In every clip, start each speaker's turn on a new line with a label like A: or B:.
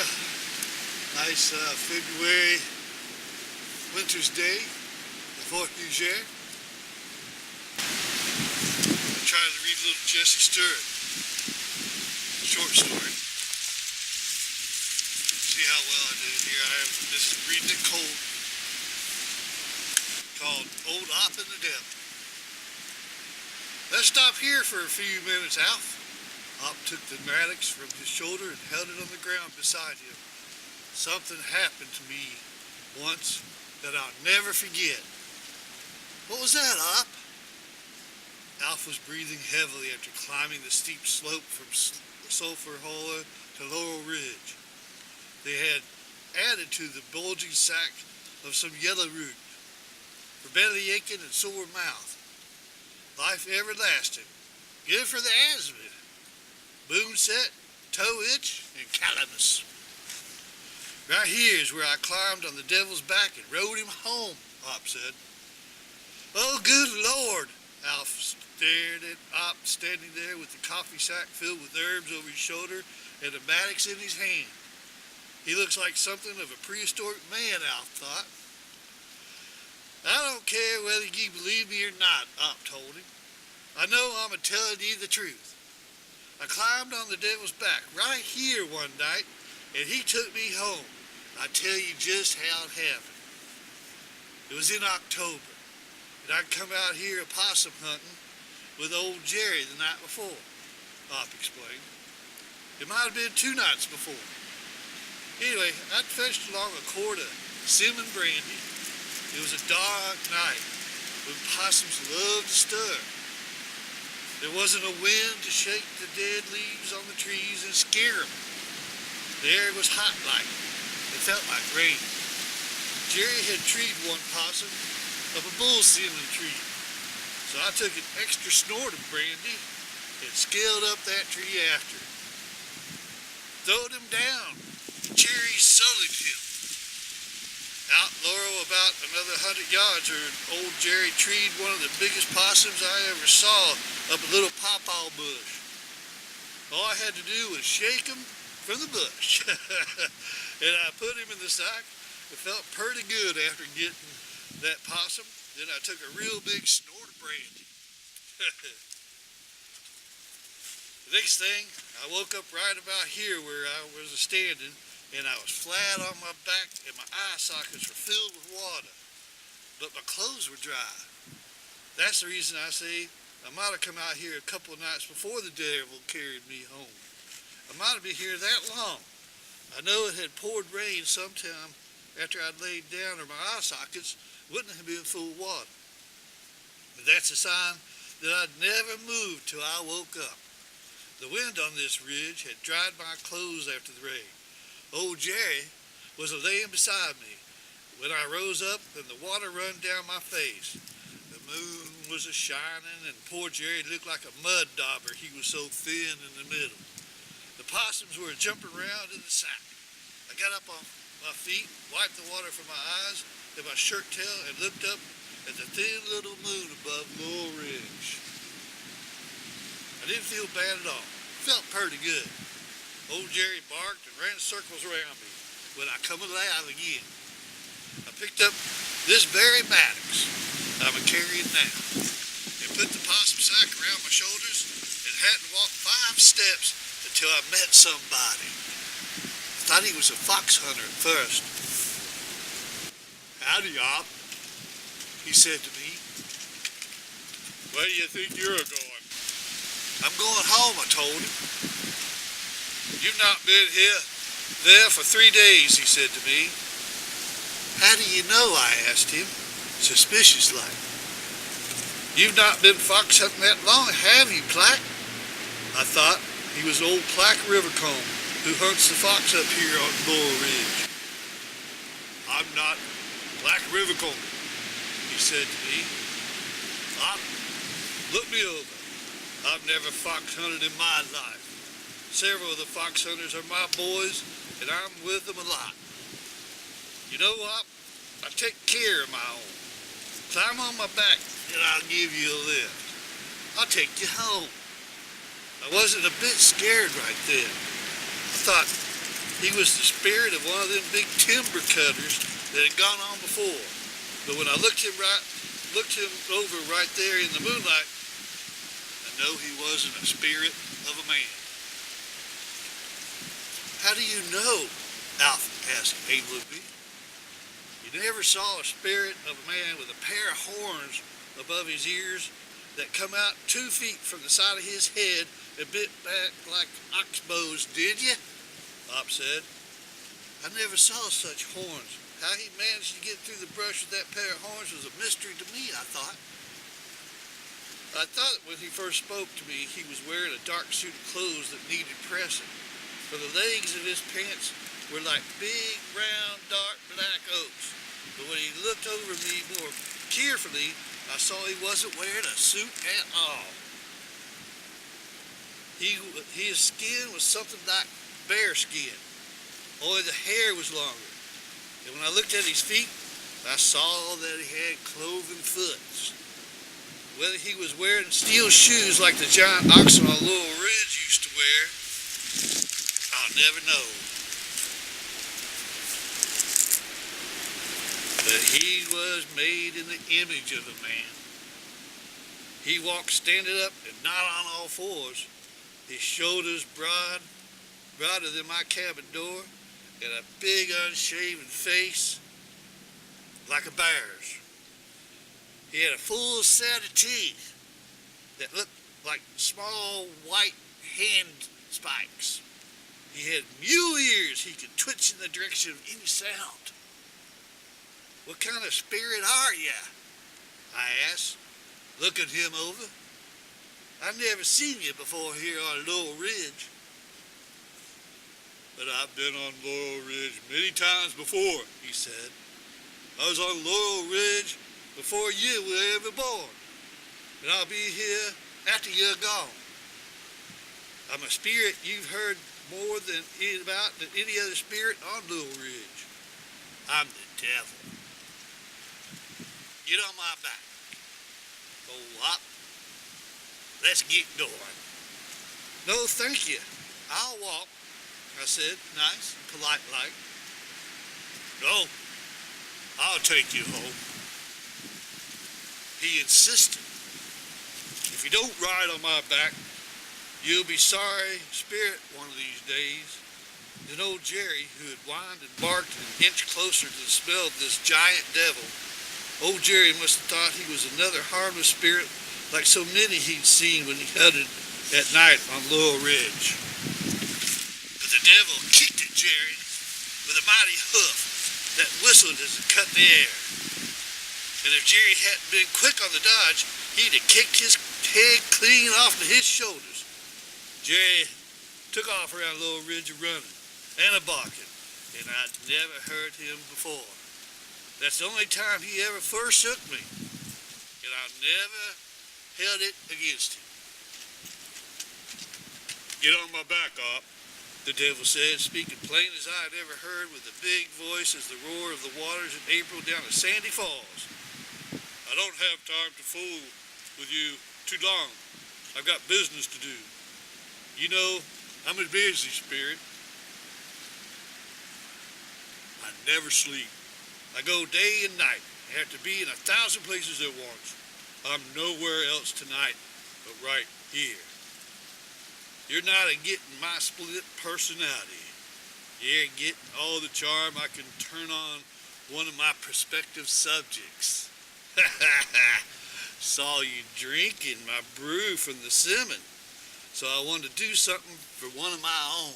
A: you? Nice February winter's day in Fort Niger. I'm trying to read a little Jesse Stuart short story. See how well I do here. This is reading it cold. Called Old Op and the Devil. Let's stop here for a few minutes, Alf. Op took the Maddox from his shoulder and held it on the ground beside him. Something happened to me once that I'll never forget. What was that, Op? Alf was breathing heavily after climbing the steep slope from Sulphur Hollow to Laurel Ridge. They had added to the bulging sack of some yellow root for belly aching and sore mouth. Life everlasting. Good for the asthma. Boom set, toe itch, and calamus. Right here is where I climbed on the devil's back and rode him home, Op said. Oh, good Lord! Alf stared at Op standing there with the coffee sack filled with herbs over his shoulder and a Maddox in his hand. He looks like something of a prehistoric man, Alf thought. I don't care whether you believe me or not, Op told him. I know I'm telling you the truth. I climbed on the devil's back right here one night, and he took me home. I tell you just how it happened. It was in October, and I'd come out here opossum hunting with old Jerry the night before, Op explained. It might have been 2 nights before. Anyway, I'd fetched along a quart of cinnamon brandy. It was a dark night when possums love to stir. There wasn't a wind to shake the dead leaves on the trees and scare them. The air was hot like. It felt like rain. Jerry had treed one possum up a bull cinnamon tree. So I took an extra snort of brandy and scaled up that tree after. Throwed him down. Jerry sullied him. Out Laurel about another 100 yards, old Jerry treed one of the biggest possums I ever saw up a little pawpaw bush. All I had to do was shake him from the bush. And I put him in the sack. It felt pretty good after getting that possum. Then I took a real big snort of brandy. The next thing, I woke up right about here where I was standing, and I was flat on my back and my eye sockets were filled with water. But my clothes were dry. That's the reason I say I might have come out here a couple of nights before the devil carried me home. I might have been here that long. I know it had poured rain sometime after I'd laid down, or my eye sockets wouldn't have been full of water. But that's a sign that I'd never moved till I woke up. The wind on this ridge had dried my clothes after the rain. Old Jerry was laying beside me when I rose up and the water run down my face. The moon was a-shining and poor Jerry looked like a mud dauber. He was so thin in the middle. The possums were jumping around in the sack. I got up on my feet, wiped the water from my eyes and my shirt tail and looked up at the thin little moon above Laurel Ridge. I didn't feel bad at all. It felt pretty good. Old Jerry barked and ran circles around me when I come alive again. I picked up this very Maddox I'm carrying now and put the possum sack around my shoulders and hadn't walked 5 steps until I met somebody. I thought he was a fox hunter at first. Howdy, Op, he said to me. Where do you think you're going? I'm going home, I told him. You've not been there for 3 days, he said to me. How do you know, I asked him, suspicious-like. You've not been fox hunting that long, have you, Plack? I thought he was old Plack Rivercomb, who hunts the fox up here on Laurel Ridge. I'm not Plack Rivercomb, he said to me. Look me over. I've never fox hunted in my life. Several of the fox hunters are my boys, and I'm with them a lot. You know what? I take care of my own. Climb on my back, and I'll give you a lift. I'll take you home. I wasn't a bit scared right then. I thought, He was the spirit of one of them big timber cutters that had gone on before. But when I looked him over right there in the moonlight, I know he wasn't a spirit of a man. How do you know? Alf asked Abelby. You never saw a spirit of a man with a pair of horns above his ears that come out 2 feet from the side of his head and bit back like oxbows, did you? Pop said. I never saw such horns. How he managed to get through the brush with that pair of horns was a mystery to me, I thought. I thought when he first spoke to me, he was wearing a dark suit of clothes that needed pressing. For the legs of his pants were like big, round, dark, black oaks. But when he looked over me more carefully, I saw he wasn't wearing a suit at all. His skin was something like bear skin, only the hair was longer. And when I looked at his feet, I saw that he had cloven foots. Whether he was wearing steel shoes like the giant oxen on Laurel Ridge used to wear, I'll never know. But he was made in the image of a man. He walked standing up and not on all fours, his shoulders broader than my cabin door, and a big unshaven face like a bear's. He had a full set of teeth that looked like small white hand spikes. He had mule ears he could twitch in the direction of any sound. What kind of spirit are ya? I asked, looking him over. I've never seen you before here on Laurel Ridge. But I've been on Laurel Ridge many times before, he said. I was on Laurel Ridge before you were ever born, and I'll be here after you're gone. I'm a spirit you've heard more than any other spirit on Laurel Ridge. I'm the devil. Get on my back. Go up. Let's get going. No, thank you. I'll walk, I said, nice and polite like. No, I'll take you home. He insisted. If you don't ride on my back, you'll be sorry, spirit, one of these days. Then old Jerry, who had whined and barked an inch closer to the smell of this giant devil, old Jerry must have thought he was another harmless spirit like so many he'd seen when he hunted at night on Laurel Ridge. But the devil kicked at Jerry with a mighty hoof that whistled as it cut the air. And if Jerry hadn't been quick on the dodge, he'd have kicked his head clean off to his shoulders. Jerry took off around Laurel Ridge running and a barking, and I'd never heard him before. That's the only time he ever forsook me, and I never held it against him. Get on my back, Op, the devil said, speaking plain as I had ever heard, with a big voice as the roar of the waters in April down at Sandy Falls. I don't have time to fool with you too long. I've got business to do. You know, I'm a busy spirit. I never sleep. I go day and night. I have to be in 1,000 places at once. I'm nowhere else tonight but right here. You're not getting my split personality. You're getting all the charm I can turn on one of my prospective subjects. Saw you drinking my brew from the Simmon, so I wanted to do something for one of my own.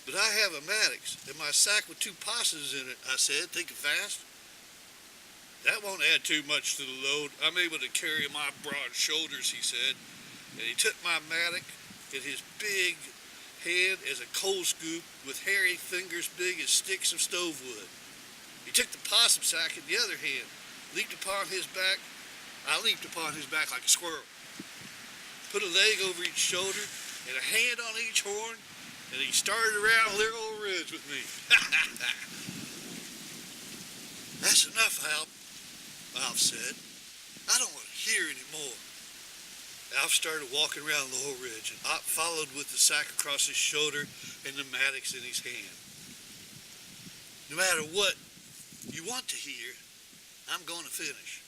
A: But I have a Maddox in my sack with 2 possums in it, I said, thinking fast. That won't add too much to the load. I'm able to carry my broad shoulders, he said. And he took my Maddox in his big hand as a coal scoop with hairy fingers big as sticks of stove wood. He took the possum sack in the other hand, leaped upon his back. I leaped upon his back like a squirrel. Put a leg over each shoulder and a hand on each horn, and he started around Laurel Ridge with me. That's enough, Alf said. I don't want to hear any more. Alf started walking around Laurel Ridge, and Op followed with the sack across his shoulder and the Maddox in his hand. No matter what you want to hear, I'm going to finish.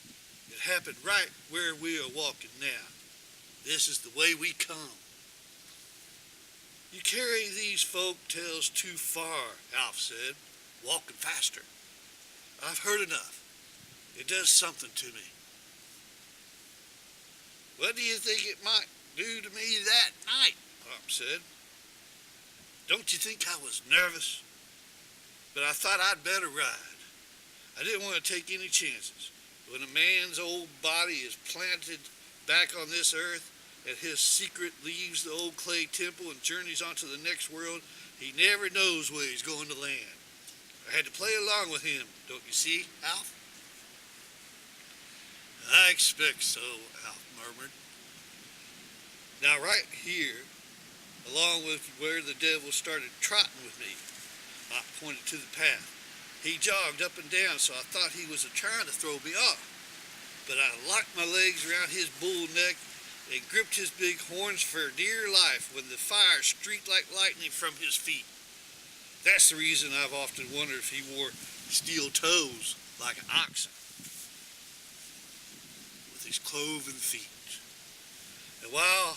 A: It happened right where we are walking now. This is the way we come. You carry these folk tales too far, Alf said, walking faster. I've heard enough. It does something to me. What do you think it might do to me that night? Pop said. Don't you think I was nervous? But I thought I'd better ride. I didn't want to take any chances. When a man's old body is planted back on this earth and his secret leaves the old clay temple and journeys onto the next world, he never knows where he's going to land. I had to play along with him, don't you see, Alf? I expect so, Alf murmured. Now right here, along with where the devil started trotting with me, I pointed to the path. He jogged up and down, so I thought he was trying to throw me off. But I locked my legs around his bull neck and gripped his big horns for dear life when the fire streaked like lightning from his feet. That's the reason I've often wondered if he wore steel toes like an oxen with his cloven feet. And while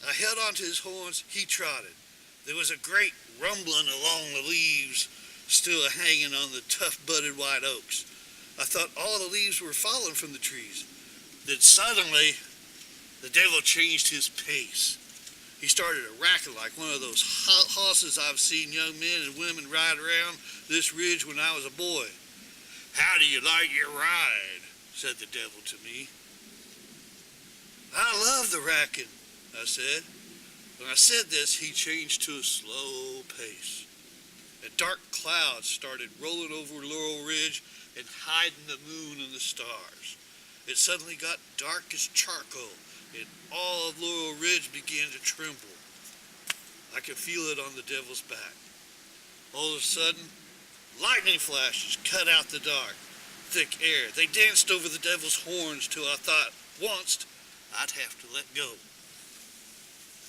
A: I held onto his horns, he trotted. There was a great rumbling along the leaves still hanging on the tough-budded white oaks. I thought all the leaves were falling from the trees. Then suddenly, the devil changed his pace. He started a racket like one of those horses I've seen young men and women ride around this ridge when I was a boy. How do you like your ride? Said the devil to me. I love the racking, I said. When I said this, he changed to a slow pace. And dark clouds started rolling over Laurel Ridge and hiding the moon and the stars. It suddenly got dark as charcoal, and all of Laurel Ridge began to tremble. I could feel it on the devil's back. All of a sudden, lightning flashes cut out the dark, thick air. They danced over the devil's horns till I thought once I'd have to let go.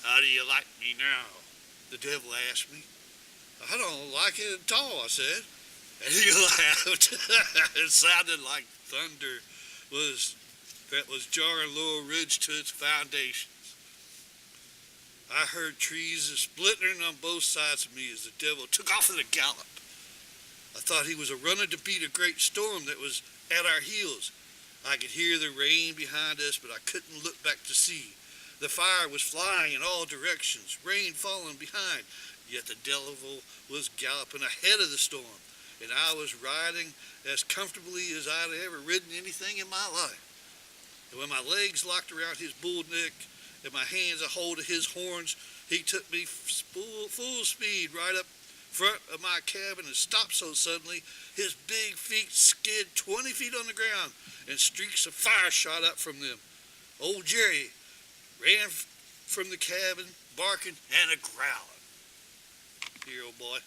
A: How do you like me now? The devil asked me. I don't like it at all, I said. And he laughed. It sounded like thunder that was jarring Laurel Ridge to its foundations. I heard trees splintering on both sides of me as the devil took off at a gallop. I thought he was running to beat a great storm that was at our heels. I could hear the rain behind us, but I couldn't look back to see. The fire was flying in all directions, rain falling behind, yet the devil was galloping ahead of the storm, and I was riding as comfortably as I'd ever ridden anything in my life. And when my legs locked around his bull neck and my hands a hold of his horns, he took me full speed right up front of my cabin and stopped so suddenly his big feet skid 20 feet on the ground and streaks of fire shot up from them. Old Jerry ran from the cabin, barking and a growling. Here, old boy.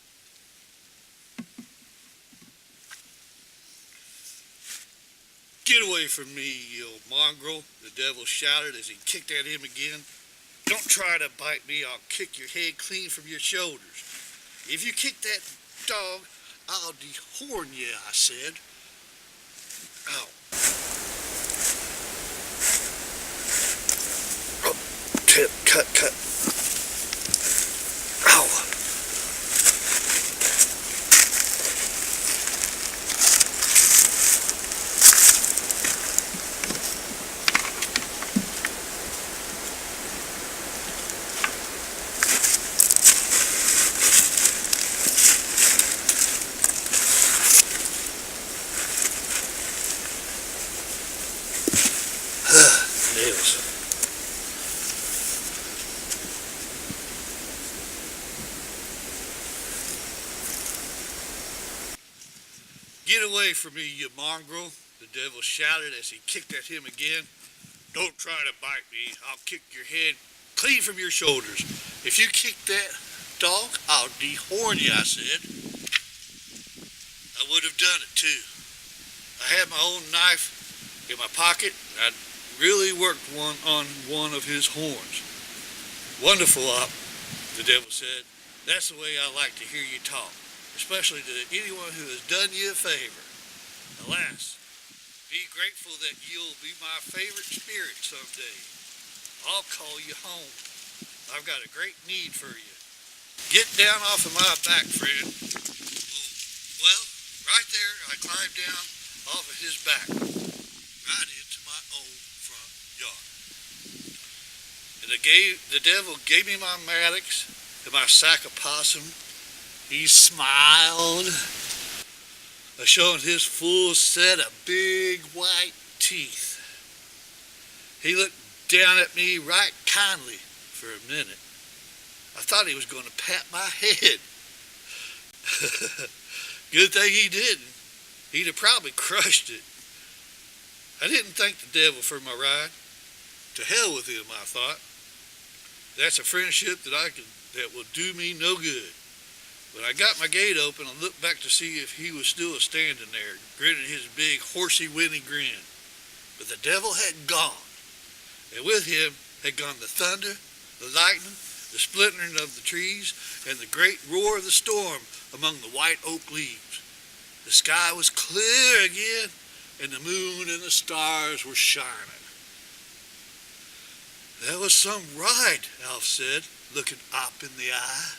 A: Get away from me, you old mongrel, the devil shouted as he kicked at him again. Don't try to bite me, I'll kick your head clean from your shoulders. If you kick that dog, I'll dehorn you, I said. Ow. Cut. Ow. Nails. Get away from me, you mongrel, the devil shouted as he kicked at him again. Don't try to bite me. I'll kick your head clean from your shoulders. If you kick that dog, I'll dehorn you, I said. I would have done it, too. I had my own knife in my pocket. I'd really worked on one of his horns. Wonderful, Op, the devil said. That's the way I like to hear you talk, especially to anyone who has done you a favor. Alas, be grateful that you'll be my favorite spirit someday. I'll call you home. I've got a great need for you. Get down off of my back, friend. Well, right there, I climbed down off of his back, right into my own front yard. And the devil gave me my Maddox and my sack of possum. He smiled, showing his full set of big white teeth. He looked down at me right kindly for a minute. I thought he was going to pat my head. Good thing he didn't. He'd have probably crushed it. I didn't thank the devil for my ride. To hell with him, I thought. That's a friendship that will do me no good. When I got my gate open, I looked back to see if he was still standing there, grinning his big horsey winny grin. But the devil had gone, and with him had gone the thunder, the lightning, the splintering of the trees, and the great roar of the storm among the white oak leaves. The sky was clear again, and the moon and the stars were shining. That was some ride, Alf said, looking Op in the eye.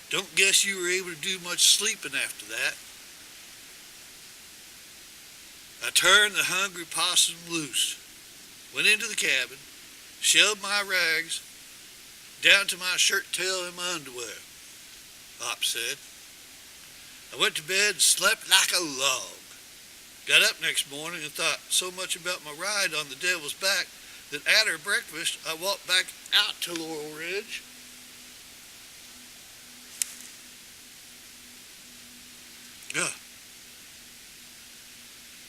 A: Don't guess you were able to do much sleeping after that. I turned the hungry possum loose, went into the cabin, shoved my rags down to my shirt tail and my underwear, Op said. I went to bed and slept like a log. Got up next morning and thought so much about my ride on the devil's back that after breakfast I walked back out to Laurel Ridge.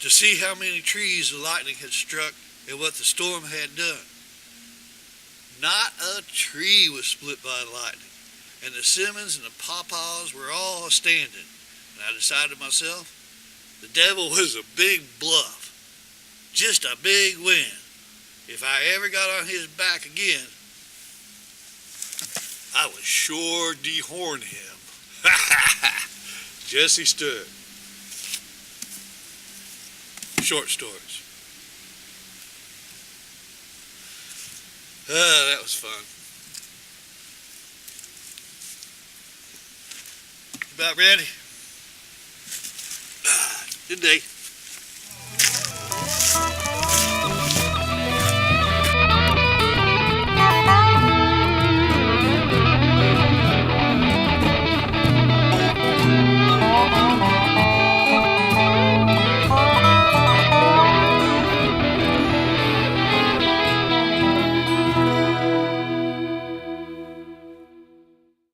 A: To see how many trees the lightning had struck and what the storm had done. Not a tree was split by the lightning, and the Simmons and the pawpaws were all standing. And I decided to myself, the devil was a big bluff, just a big win. If I ever got on his back again, I would sure dehorn him. Jesse Stuart. Short stories. That was fun. About ready? Good day.